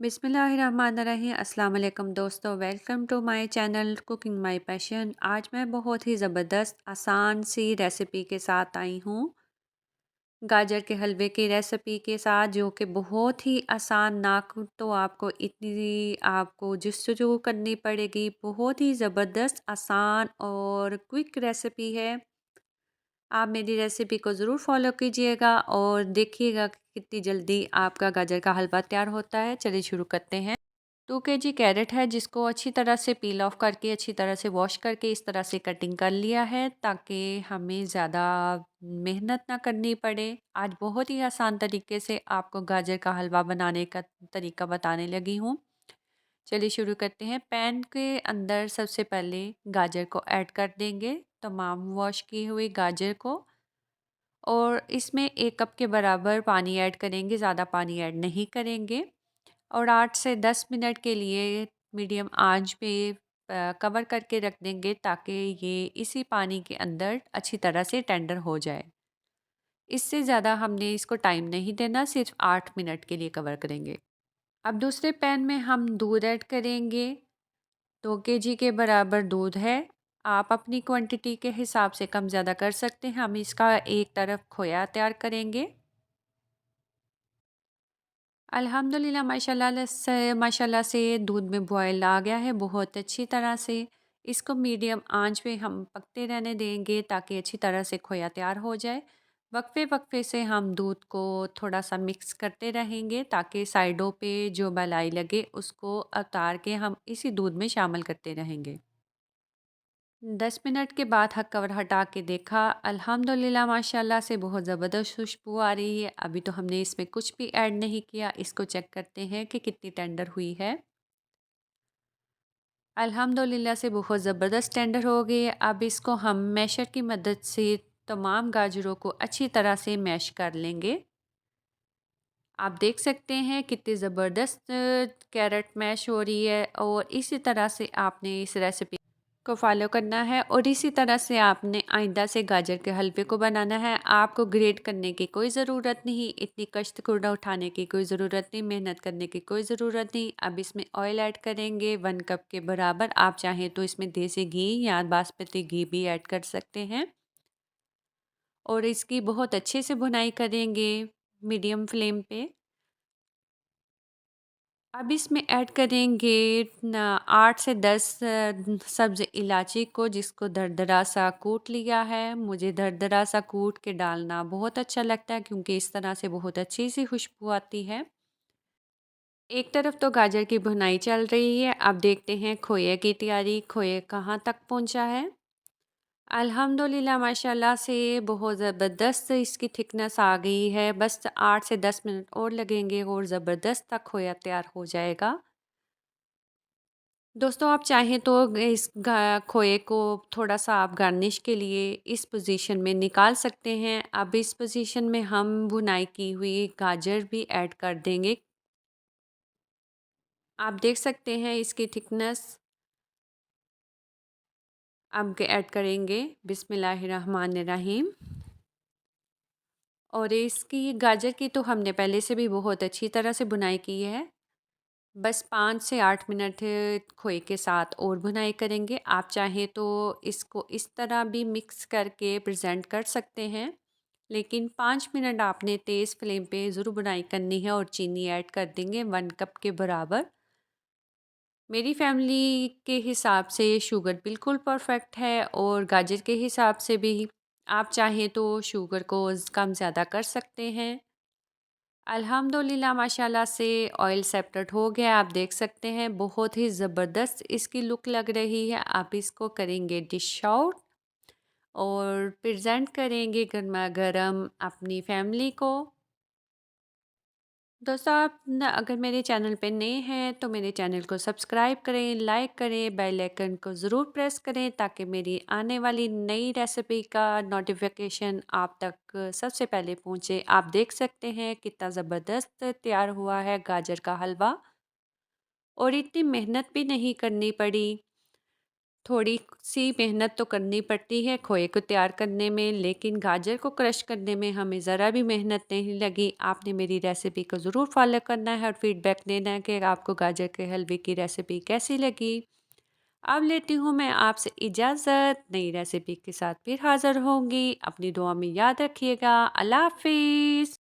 बिस्मिल्लाहिर्रहमानिर्रहीम। अस्सलाम वालेकुम दोस्तों, welcome to my channel cooking my passion. आज मैं बहुत ही ज़बरदस्त आसान सी रेसिपी के साथ आई हूँ, गाजर के हलवे की रेसिपी के साथ, जो कि बहुत ही आसान, ना तो आपको इतनी आपको जस्तजू करनी पड़ेगी। बहुत ही ज़बरदस्त आसान और क्विक रेसिपी है। आप मेरी रेसिपी को ज़रूर फॉलो कीजिएगा और देखिएगा कि कितनी जल्दी आपका गाजर का हलवा तैयार होता है। चलिए शुरू करते हैं। 2 kg कैरेट है, जिसको अच्छी तरह से पील ऑफ करके, अच्छी तरह से वॉश करके इस तरह से कटिंग कर लिया है, ताकि हमें ज़्यादा मेहनत ना करनी पड़े। आज बहुत ही आसान तरीके से आपको गाजर का हलवा बनाने का तरीका बताने लगी हूँ। चलिए शुरू करते हैं। पैन के अंदर सबसे पहले गाजर को ऐड कर देंगे, तमाम वॉश की हुई गाजर को, और इसमें 1 कप के बराबर पानी ऐड करेंगे, ज़्यादा पानी ऐड नहीं करेंगे। और 8 से 10 मिनट के लिए मीडियम आंच पे कवर करके रख देंगे, ताकि ये इसी पानी के अंदर अच्छी तरह से टेंडर हो जाए। इससे ज़्यादा हमने इसको टाइम नहीं देना, सिर्फ 8 मिनट के लिए कवर करेंगे। अब दूसरे पैन में हम दूध ऐड करेंगे। 2 kg के बराबर दूध है। आप अपनी क्वांटिटी के हिसाब से कम ज़्यादा कर सकते हैं। हम इसका एक तरफ खोया तैयार करेंगे। अल्हम्दुलिल्लाह माशाल्लाह से दूध में बॉयल आ गया है बहुत अच्छी तरह से। इसको मीडियम आंच पे हम पकते रहने देंगे, ताकि अच्छी तरह से खोया तैयार हो जाए। वक्फे वक्फे से हम दूध को थोड़ा सा मिक्स करते रहेंगे, ताकि साइडों पे जो मलाई लगे उसको उतार के हम इसी दूध में शामिल करते रहेंगे। 10 मिनट के बाद कवर हटा के देखा, अल्हम्दुलिल्लाह माशाल्लाह से बहुत ज़बरदस्त खुशबू आ रही है। अभी तो हमने इसमें कुछ भी ऐड नहीं किया। इसको चेक करते हैं कि कितनी टेंडर हुई है। अल्हम्दुलिल्लाह से बहुत ज़बरदस्त टेंडर हो गई है। अब इसको हम मैशर की मदद से तमाम गाजरों को अच्छी तरह से मैश कर लेंगे। आप देख सकते हैं कितनी ज़बरदस्त कैरेट मैश हो रही है, और इसी तरह से आपने इस रेसिपी को फॉलो करना है, और इसी तरह से आपने आइंदा से गाजर के हलवे को बनाना है। आपको ग्रेट करने की कोई ज़रूरत नहीं, इतनी कष्ट कूड़ा उठाने की कोई ज़रूरत नहीं, मेहनत करने की कोई ज़रूरत नहीं। अब इसमें ऑयल ऐड करेंगे 1 कप के बराबर। आप चाहें तो इसमें देसी घी या बासमती घी भी ऐड कर सकते हैं, और इसकी बहुत अच्छे से भुनाई करेंगे मीडियम फ्लेम पे। अब इसमें ऐड करेंगे 8 से 10 सब्ज़ इलायची को, जिसको दरदरा सा कूट लिया है। मुझे दरदरा सा कूट के डालना बहुत अच्छा लगता है, क्योंकि इस तरह से बहुत अच्छी सी खुशबू आती है। एक तरफ तो गाजर की भुनाई चल रही है, अब देखते हैं खोए की तैयारी, खोए कहाँ तक पहुँचा है। अल्हम्दुलिल्लाह माशाल्लाह से बहुत ज़बरदस्त इसकी थिकनेस आ गई है। बस 8 से 10 मिनट और लगेंगे और ज़बरदस्त तक खोया तैयार हो जाएगा। दोस्तों, आप चाहें तो इस खोए को थोड़ा सा आप गार्निश के लिए इस पोजीशन में निकाल सकते हैं। अब इस पोजीशन में हम भुनाई की हुई गाजर भी ऐड कर देंगे। आप देख सकते हैं इसकी थिकनेस। अब ऐड करेंगे बिस्मिल्लाहिर्रहमानिर्रहीम। और इसकी गाजर की तो हमने पहले से भी बहुत अच्छी तरह से भुनाई की है। बस 5 से 8 मिनट खोए के साथ और भुनाई करेंगे। आप चाहें तो इसको इस तरह भी मिक्स करके प्रेजेंट कर सकते हैं, लेकिन 5 मिनट आपने तेज़ फ्लेम पे ज़रूर भुनाई करनी है। और चीनी ऐड कर देंगे 1 कप के बराबर। मेरी फैमिली के हिसाब से शुगर बिल्कुल परफेक्ट है, और गाजर के हिसाब से भी आप चाहें तो शुगर को कम ज़्यादा कर सकते हैं। अल्हम्दुलिल्लाह माशाल्लाह से ऑयल सेपरेट हो गया, आप देख सकते हैं बहुत ही ज़बरदस्त इसकी लुक लग रही है। आप इसको करेंगे डिश आउट और प्रेजेंट करेंगे गर्मा गर्म अपनी फैमिली को। दोस्तों, आप अगर मेरे चैनल पे नए हैं तो मेरे चैनल को सब्सक्राइब करें, लाइक करें, बेल आइकन को ज़रूर प्रेस करें, ताकि मेरी आने वाली नई रेसिपी का नोटिफिकेशन आप तक सबसे पहले पहुंचे। आप देख सकते हैं कितना ज़बरदस्त तैयार हुआ है गाजर का हलवा, और इतनी मेहनत भी नहीं करनी पड़ी। थोड़ी सी मेहनत तो करनी पड़ती है खोए को तैयार करने में, लेकिन गाजर को क्रश करने में हमें ज़रा भी मेहनत नहीं लगी। आपने मेरी रेसिपी को ज़रूर फॉलो करना है और फीडबैक देना है कि आपको गाजर के हलवे की रेसिपी कैसी लगी। अब लेती हूँ मैं आपसे इजाज़त, नई रेसिपी के साथ फिर हाज़िर होंगी। अपनी दुआ में याद रखिएगा। अल्लाह हाफ़िज़।